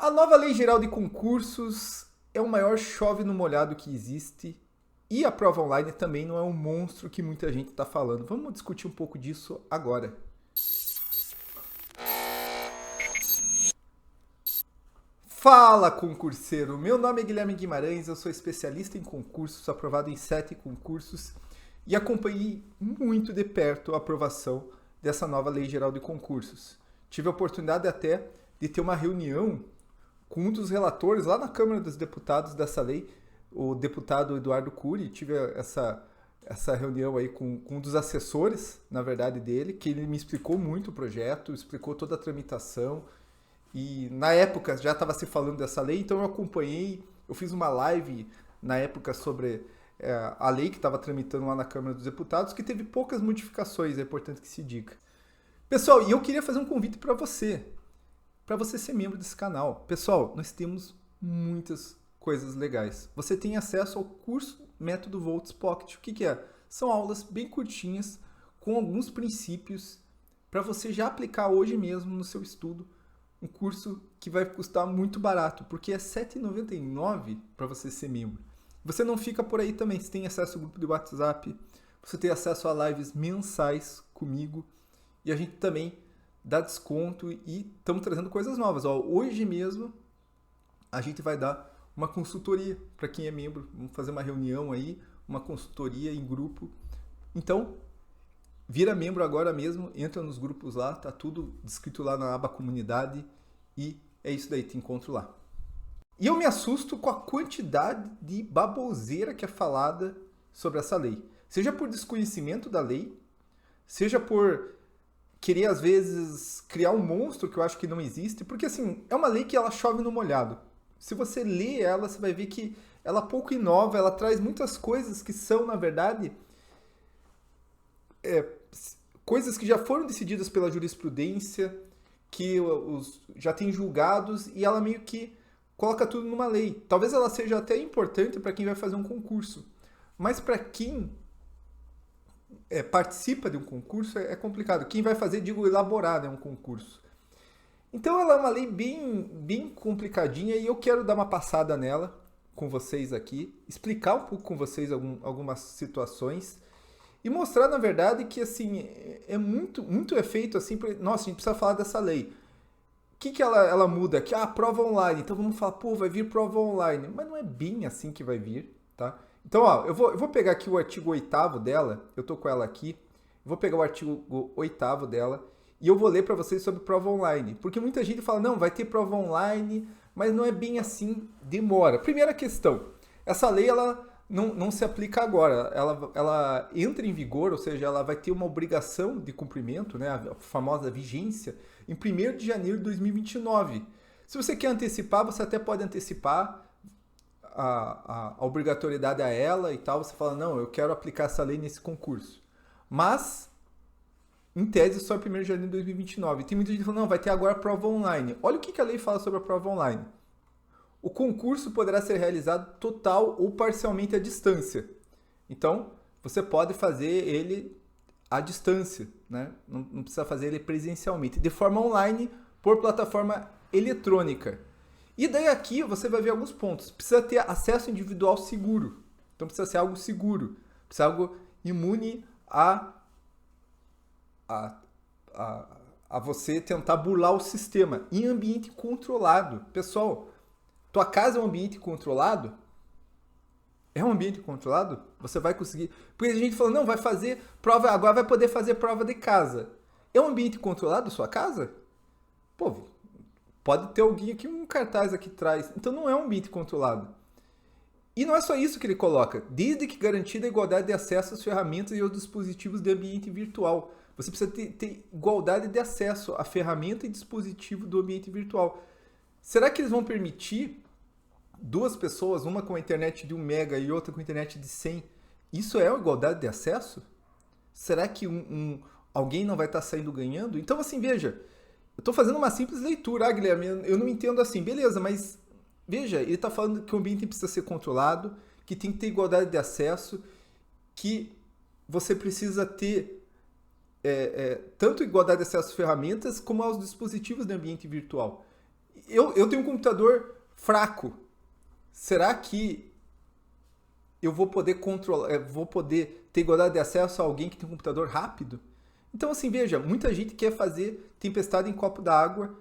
A nova Lei Geral de Concursos é o maior chove no molhado que existe e a prova online também não é um monstro que muita gente está falando. Vamos discutir um pouco disso agora. Fala, concurseiro! Meu nome é Guilherme Guimarães, eu sou especialista em concursos, aprovado em 7 concursos e acompanhei muito de perto a aprovação dessa nova Lei Geral de Concursos. Tive a oportunidade até de ter uma reunião com um dos relatores lá na Câmara dos Deputados dessa lei, o deputado Eduardo Cury. Tive essa reunião aí com um dos assessores, na verdade, dele, que ele me explicou muito o projeto, explicou toda a tramitação. E na época já estava se falando dessa lei, então eu acompanhei, eu fiz uma live na época sobre a lei que estava tramitando lá na Câmara dos Deputados, que teve poucas modificações, é importante que se diga. Pessoal, e eu queria fazer um convite para você ser membro desse canal. Pessoal, nós temos muitas coisas legais. Você tem acesso ao curso Método Volts Pocket. O que é? São aulas bem curtinhas, com alguns princípios, para você já aplicar hoje mesmo no seu estudo. Um curso que vai custar muito barato, porque é R$ 7,99 para você ser membro. Você não fica por aí também, você tem acesso ao grupo de WhatsApp, você tem acesso a lives mensais comigo, e a gente também dá desconto e estamos trazendo coisas novas. Hoje mesmo a gente vai dar uma consultoria para quem é membro, vamos fazer uma reunião aí, uma consultoria em grupo. Então, vira membro agora mesmo, entra nos grupos lá, tá tudo descrito lá na aba comunidade e é isso daí, te encontro lá. E eu me assusto com a quantidade de baboseira que é falada sobre essa lei. Seja por desconhecimento da lei, seja por querer às vezes criar um monstro que eu acho que não existe, porque assim, é uma lei que ela chove no molhado. Se você lê ela, você vai ver que ela pouco inova, ela traz muitas coisas que são, na verdade, coisas que já foram decididas pela jurisprudência, que já tem julgados, e ela meio que coloca tudo numa lei. Talvez ela seja até importante para quem vai fazer um concurso, mas para quem participa de um concurso é complicado. Quem vai fazer, digo, elaborar, né, um concurso. Então ela é uma lei bem complicadinha e eu quero dar uma passada nela com vocês aqui, explicar um pouco com vocês algumas situações e mostrar, na verdade, que assim, é muito efeito assim, nossa, a gente precisa falar dessa lei. O que ela muda? Que prova online. Então vamos falar, vai vir prova online. Mas não é bem assim que vai vir, tá? Então, eu vou pegar aqui o artigo 8º dela, eu tô com ela aqui, vou pegar o artigo 8º dela e eu vou ler para vocês sobre prova online. Porque muita gente fala, não, vai ter prova online, mas não é bem assim, demora. Primeira questão, essa lei ela não se aplica agora, ela entra em vigor, ou seja, ela vai ter uma obrigação de cumprimento, né, a famosa vigência, em 1º de janeiro de 2029. Se você quer antecipar, você até pode antecipar a obrigatoriedade a ela e tal, você fala, não, eu quero aplicar essa lei nesse concurso. Mas, em tese, só em 1º de janeiro de 2029. Tem muita gente falando, não, vai ter agora a prova online. Olha o que a lei fala sobre a prova online. O concurso poderá ser realizado total ou parcialmente à distância. Então, você pode fazer ele à distância, né? Não precisa fazer ele presencialmente. De forma online, por plataforma eletrônica. E daí aqui você vai ver alguns pontos. Precisa ter acesso individual seguro. Então precisa ser algo seguro. Precisa ser algo imune a você tentar burlar o sistema. Em ambiente controlado. Pessoal, tua casa é um ambiente controlado? É um ambiente controlado? Você vai conseguir... Porque a gente falou, não, vai fazer prova... Agora vai poder fazer prova de casa. É um ambiente controlado sua casa? Pode ter alguém aqui, um cartaz aqui atrás. Então não é um ambiente controlado. E não é só isso que ele coloca. Desde que garantida a igualdade de acesso às ferramentas e aos dispositivos de ambiente virtual. Você precisa ter igualdade de acesso à ferramenta e dispositivo do ambiente virtual. Será que eles vão permitir 2 pessoas, uma com a internet de 1 mega e outra com a internet de 100? Isso é a igualdade de acesso? Será que alguém não vai estar saindo ganhando? Então, assim, veja... Eu estou fazendo uma simples leitura, Guilherme, eu não entendo assim, beleza, mas veja, ele está falando que o ambiente precisa ser controlado, que tem que ter igualdade de acesso, que você precisa ter tanto igualdade de acesso às ferramentas como aos dispositivos de ambiente virtual. Eu tenho um computador fraco. Será que eu vou poder controlar, vou poder ter igualdade de acesso a alguém que tem um computador rápido? Então, assim, veja, muita gente quer fazer tempestade em copo d'água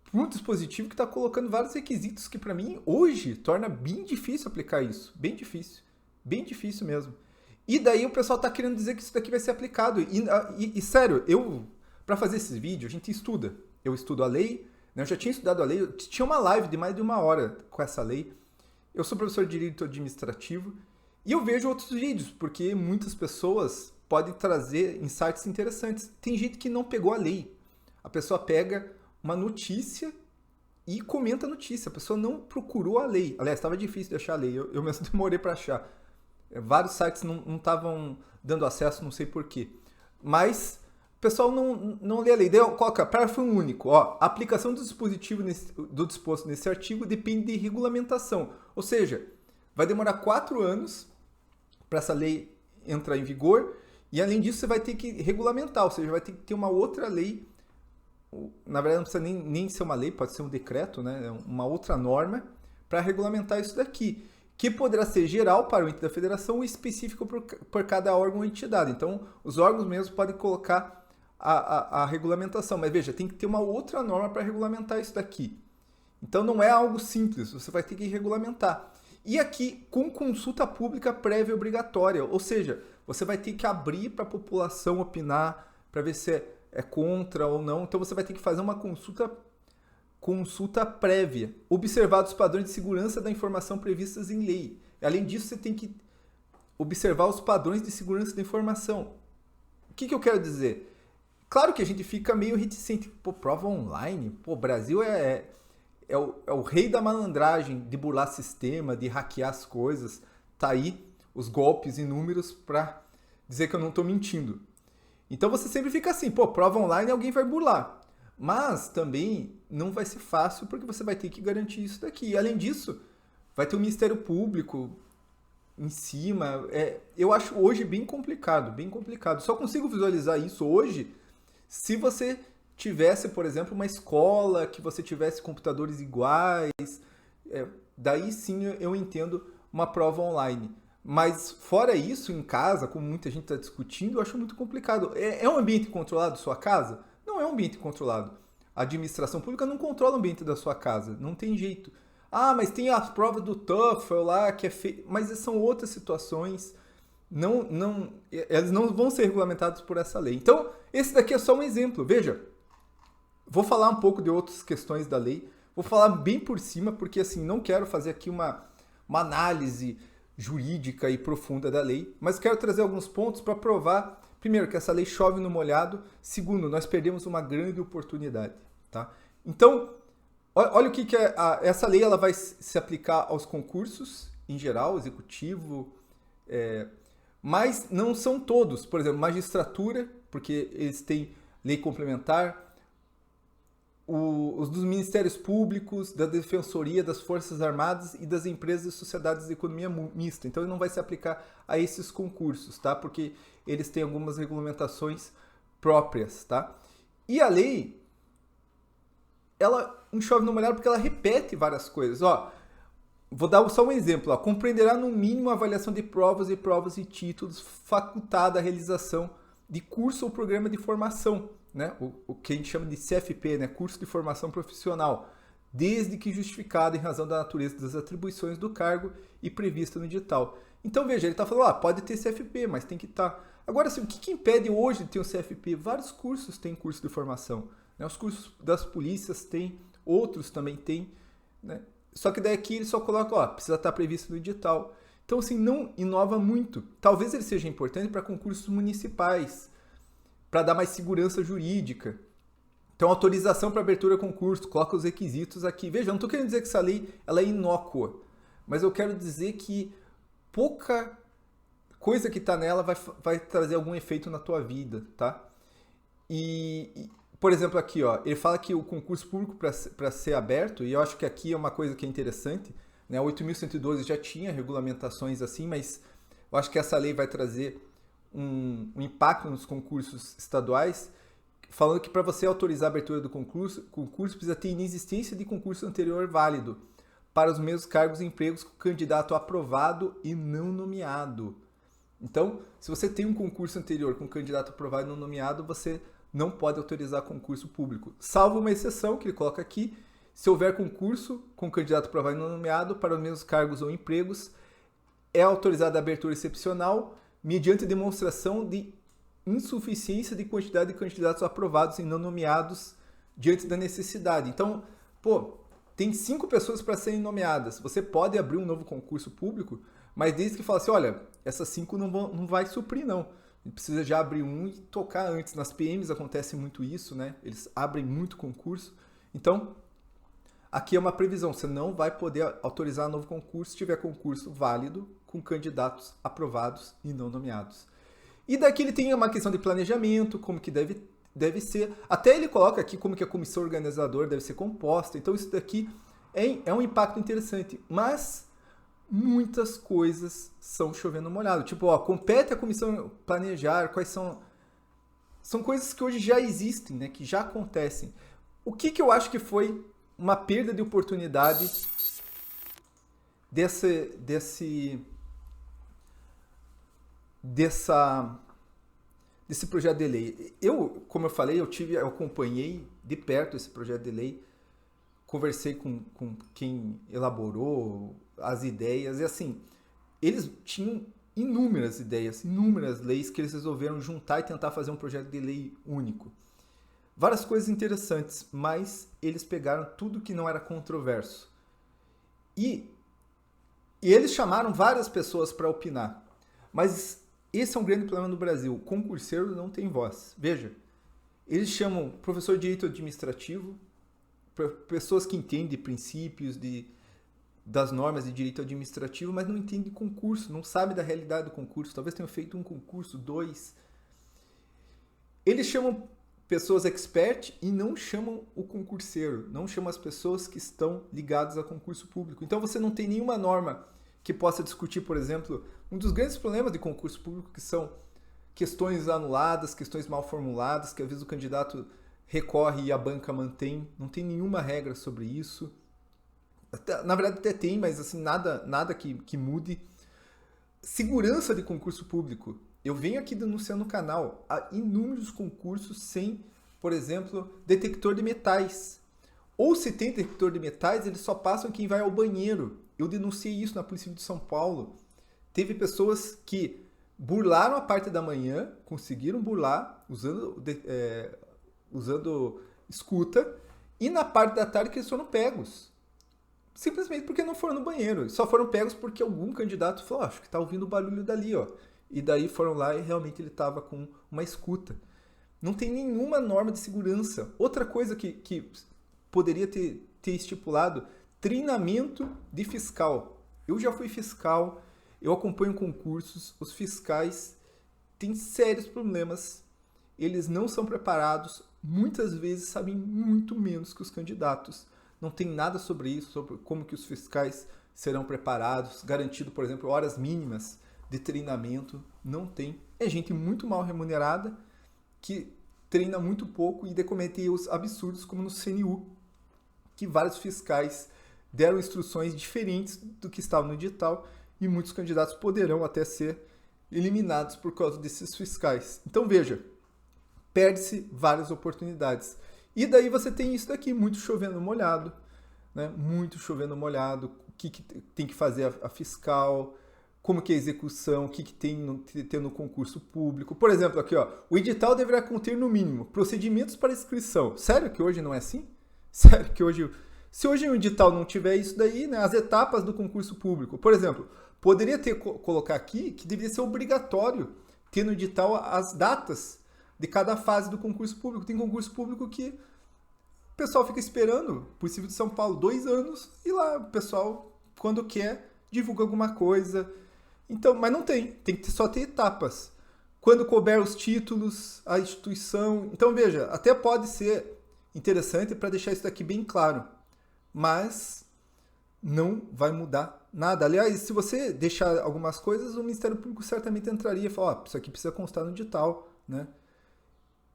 por um dispositivo que está colocando vários requisitos que, para mim, hoje, torna bem difícil aplicar isso. Bem difícil mesmo. E daí o pessoal está querendo dizer que isso daqui vai ser aplicado. E sério, para fazer esses vídeos, a gente estuda. Eu estudo a lei, né? Eu já tinha estudado a lei, eu tinha uma live de mais de 1 hora com essa lei. Eu sou professor de direito administrativo e eu vejo outros vídeos, porque muitas pessoas podem trazer insights interessantes. Tem gente que não pegou a lei. A pessoa pega uma notícia e comenta a notícia. A pessoa não procurou a lei. Aliás, estava difícil de achar a lei. Eu mesmo demorei para achar. Vários sites não estavam dando acesso, não sei porquê. Mas o pessoal não lê a lei. Daí coloca parágrafo único. Ó, a aplicação do dispositivo do disposto nesse artigo depende de regulamentação. Ou seja, vai demorar 4 anos para essa lei entrar em vigor. E além disso, você vai ter que regulamentar. Ou seja, vai ter que ter uma outra lei. Na verdade, não precisa nem ser uma lei, pode ser um decreto, né? Uma outra norma para regulamentar isso daqui, que poderá ser geral para o ente da federação ou específico por cada órgão ou entidade. Então, os órgãos mesmos podem colocar a regulamentação. Mas veja, tem que ter uma outra norma para regulamentar isso daqui. Então, não é algo simples, você vai ter que regulamentar. E aqui, com consulta pública prévia obrigatória, ou seja, você vai ter que abrir para a população opinar, para ver se é contra ou não. Então, você vai ter que fazer uma consulta prévia, observar os padrões de segurança da informação previstos em lei. Além disso, você tem que observar os padrões de segurança da informação. O que eu quero dizer? Claro que a gente fica meio reticente. Pô, prova online? Pô, o Brasil é o rei da malandragem, de burlar sistema, de hackear as coisas. Tá aí os golpes inúmeros para dizer que eu não estou mentindo. Então você sempre fica assim, pô, prova online alguém vai burlar. Mas também não vai ser fácil porque você vai ter que garantir isso daqui. E, além disso, vai ter o Ministério Público em cima. Eu acho hoje bem complicado, bem complicado. Só consigo visualizar isso hoje se você tivesse, por exemplo, uma escola, que você tivesse computadores iguais. Daí sim eu entendo uma prova online. Mas fora isso, em casa, como muita gente está discutindo, eu acho muito complicado. É um ambiente controlado sua casa? Não é um ambiente controlado. A administração pública não controla o ambiente da sua casa. Não tem jeito. Ah, mas tem as provas do TOEFL lá, que é feito. Mas são outras situações. Elas não vão ser regulamentadas por essa lei. Então, esse daqui é só um exemplo. Veja, vou falar um pouco de outras questões da lei. Vou falar bem por cima, porque assim, não quero fazer aqui uma análise jurídica e profunda da lei, mas quero trazer alguns pontos para provar, primeiro, que essa lei chove no molhado, segundo, nós perdemos uma grande oportunidade. Tá? Então, olha o que é essa lei. Ela vai se aplicar aos concursos, em geral, executivo, mas não são todos. Por exemplo, magistratura, porque eles têm lei complementar, os dos ministérios públicos, da defensoria, das forças armadas e das empresas e sociedades de economia mista. Então, ele não vai se aplicar a esses concursos, tá? Porque eles têm algumas regulamentações próprias, tá? E a lei, ela chove no molhado porque ela repete várias coisas. Ó, vou dar só um exemplo. Ó. Compreenderá no mínimo a avaliação de provas e títulos facultada a realização de curso ou programa de formação, né? O que a gente chama de CFP, né? Curso de formação profissional, desde que justificado em razão da natureza das atribuições do cargo e prevista no edital. Então, veja, ele está falando, pode ter CFP, mas tem que estar. Agora, assim, o que impede hoje de ter um CFP? Vários cursos têm curso de formação. Né? Os cursos das polícias têm, outros também têm. Né? Só que daí aqui ele só coloca, precisa estar previsto no edital. Então, assim, não inova muito. Talvez ele seja importante para concursos municipais, para dar mais segurança jurídica. Então, autorização para abertura a concurso, coloca os requisitos aqui. Veja, eu não estou querendo dizer que essa lei ela é inócua, mas eu quero dizer que pouca coisa que está nela vai trazer algum efeito na tua vida, tá? Por exemplo, aqui, ele fala que o concurso público para ser aberto, e eu acho que aqui é uma coisa que é interessante, né? 8.112 já tinha regulamentações assim, mas eu acho que essa lei vai trazer um impacto nos concursos estaduais, falando que para você autorizar a abertura do concurso precisa ter inexistência de concurso anterior válido para os mesmos cargos e empregos com candidato aprovado e não nomeado. Então, se você tem um concurso anterior com candidato aprovado e não nomeado, você não pode autorizar concurso público. Salvo uma exceção que ele coloca aqui, se houver concurso com candidato aprovado e não nomeado para os mesmos cargos ou empregos, é autorizada a abertura excepcional mediante demonstração de insuficiência de quantidade de candidatos aprovados e não nomeados diante da necessidade. Então, tem 5 pessoas para serem nomeadas. Você pode abrir um novo concurso público, mas desde que fala assim, olha, essas 5 não vai suprir, não. Precisa já abrir um e tocar antes. Nas PMs acontece muito isso, né? Eles abrem muito concurso. Então, aqui é uma previsão. Você não vai poder autorizar um novo concurso se tiver concurso válido com candidatos aprovados e não nomeados. E daqui ele tem uma questão de planejamento, como que deve ser. Até ele coloca aqui como que a comissão organizadora deve ser composta. Então isso daqui é um impacto interessante. Mas muitas coisas são chovendo molhado. Tipo, compete a comissão planejar quais são... São coisas que hoje já existem, né? Que já acontecem. O que eu acho que foi uma perda de oportunidade desse projeto de lei. Como eu falei, eu acompanhei de perto esse projeto de lei, conversei com quem elaborou as ideias, e assim, eles tinham inúmeras ideias, inúmeras leis que eles resolveram juntar e tentar fazer um projeto de lei único. Várias coisas interessantes, mas eles pegaram tudo que não era controverso. E eles chamaram várias pessoas para opinar, mas esse é um grande problema no Brasil. O concurseiro não tem voz. Veja, eles chamam professor de direito administrativo, pessoas que entendem princípios das normas de direito administrativo, mas não entendem concurso, não sabem da realidade do concurso. Talvez tenham feito um concurso, 2. Eles chamam pessoas expert e não chamam o concurseiro, não chamam as pessoas que estão ligadas a concurso público. Então você não tem nenhuma norma que possa discutir, por exemplo, um dos grandes problemas de concurso público, que são questões anuladas, questões mal formuladas, que às vezes o candidato recorre e a banca mantém. Não tem nenhuma regra sobre isso. Na verdade até tem, mas assim, nada que mude. Segurança de concurso público. Eu venho aqui denunciando no canal há inúmeros concursos sem, por exemplo, detector de metais. Ou se tem detector de metais, eles só passam quem vai ao banheiro. Eu denunciei isso na Polícia de São Paulo. Teve pessoas que burlaram a parte da manhã, conseguiram burlar usando escuta, e na parte da tarde que eles foram pegos. Simplesmente porque não foram no banheiro. Só foram pegos porque algum candidato falou, acho que está ouvindo o barulho dali, ó. E daí foram lá e realmente ele estava com uma escuta. Não tem nenhuma norma de segurança. Outra coisa que poderia ter estipulado, treinamento de fiscal. Eu já fui fiscal, eu acompanho concursos, os fiscais têm sérios problemas, eles não são preparados, muitas vezes sabem muito menos que os candidatos. Não tem nada sobre isso, sobre como que os fiscais serão preparados, garantido, por exemplo, horas mínimas de treinamento, não tem. É gente muito mal remunerada que treina muito pouco e comete erros absurdos, como no CNU, que vários fiscais deram instruções diferentes do que estava no edital e muitos candidatos poderão até ser eliminados por causa desses fiscais. Então veja, perde-se várias oportunidades. E daí você tem isso daqui, muito chovendo molhado, né? Muito chovendo molhado, o que tem que fazer a fiscal, como que é a execução, o que tem no concurso público. Por exemplo, aqui, ó, o edital deverá conter, no mínimo, procedimentos para inscrição. Sério que hoje não é assim? Sério que hoje... Se hoje o edital não tiver isso daí, né, as etapas do concurso público, por exemplo, poderia colocar aqui que deveria ser obrigatório ter no edital as datas de cada fase do concurso público. Tem concurso público que o pessoal fica esperando, possível de São Paulo, 2 anos, e lá o pessoal, quando quer, divulga alguma coisa. Então, mas não tem que só ter etapas. Quando couber os títulos, a instituição... Então, veja, até pode ser interessante para deixar isso daqui bem claro, mas não vai mudar nada. Aliás, se você deixar algumas coisas, o Ministério Público certamente entraria e falar, isso aqui precisa constar no edital, né?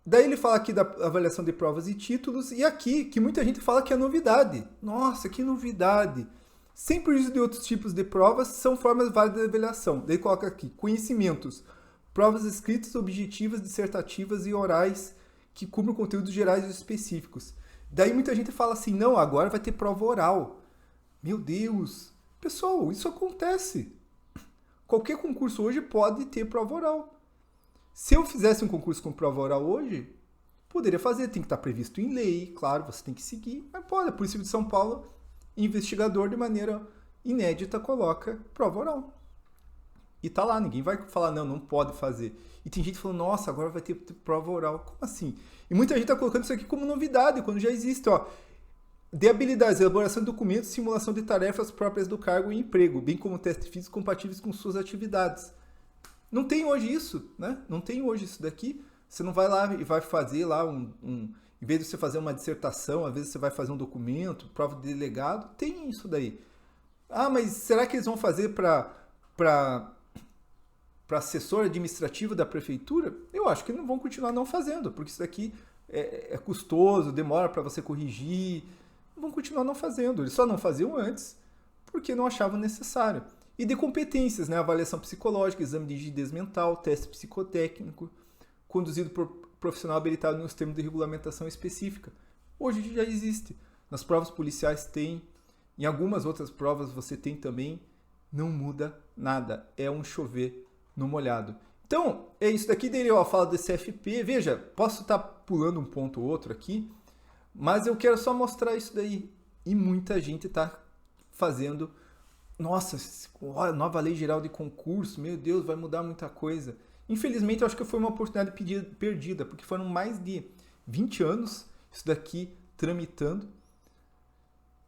Daí ele fala aqui da avaliação de provas e títulos, e aqui, que muita gente fala que é novidade. Nossa, que novidade! Sem prejuízo de outros tipos de provas, são formas válidas de avaliação. Daí coloca aqui, conhecimentos, provas escritas, objetivas, dissertativas e orais que cubram conteúdos gerais e específicos. Daí muita gente fala assim, não, agora vai ter prova oral. Meu Deus! Pessoal, isso acontece. Qualquer concurso hoje pode ter prova oral. Se eu fizesse um concurso com prova oral hoje, poderia fazer, tem que estar previsto em lei, claro, você tem que seguir, mas pode. A Polícia de São Paulo, investigador, de maneira inédita, coloca prova oral. E tá lá, ninguém vai falar, não, não pode fazer. E tem gente falando, nossa, agora vai ter prova oral. Como assim? E muita gente tá colocando isso aqui como novidade, quando já existe, ó. De habilidades, elaboração de documentos, simulação de tarefas próprias do cargo e emprego, bem como testes físicos compatíveis com suas atividades. Não tem hoje isso, né? Não tem hoje isso daqui. Você não vai lá e vai fazer lá em vez de você fazer uma dissertação, às vezes você vai fazer um documento, prova de delegado, tem isso daí. Ah, mas será que eles vão fazer para assessor administrativo da prefeitura? Eu acho que não vão continuar não fazendo, porque isso daqui é custoso, demora para você corrigir. Vão continuar não fazendo. Eles só não faziam antes porque não achavam necessário. E de competências, né? Avaliação psicológica, exame de rigidez mental, teste psicotécnico, conduzido por profissional habilitado nos termos de regulamentação específica. Hoje já existe. Nas provas policiais tem, em algumas outras provas você tem também. Não muda nada. É um chover no molhado. Então, é isso daqui. Daí eu falo do CFP. Veja, posso estar pulando um ponto ou outro aqui, mas eu quero só mostrar isso daí. E muita gente está fazendo. Nossa, nova lei geral de concurso, meu Deus, vai mudar muita coisa. Infelizmente, eu acho que foi uma oportunidade perdida, porque foram mais de 20 anos isso daqui tramitando.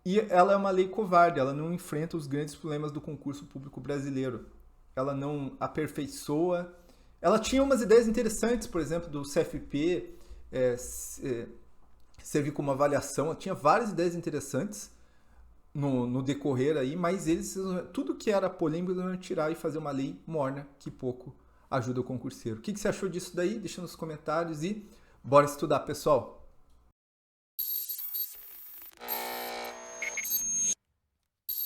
E ela é uma lei covarde, ela não enfrenta os grandes problemas do concurso público brasileiro. Ela não aperfeiçoa. Ela tinha umas ideias interessantes, por exemplo, do CFP, servir como avaliação. Ela tinha várias ideias interessantes no decorrer aí, mas eles, tudo que era polêmico, eles iam tirar e fazer uma lei morna que pouco ajuda o concurseiro. O que você achou disso daí? Deixa nos comentários e bora estudar, pessoal!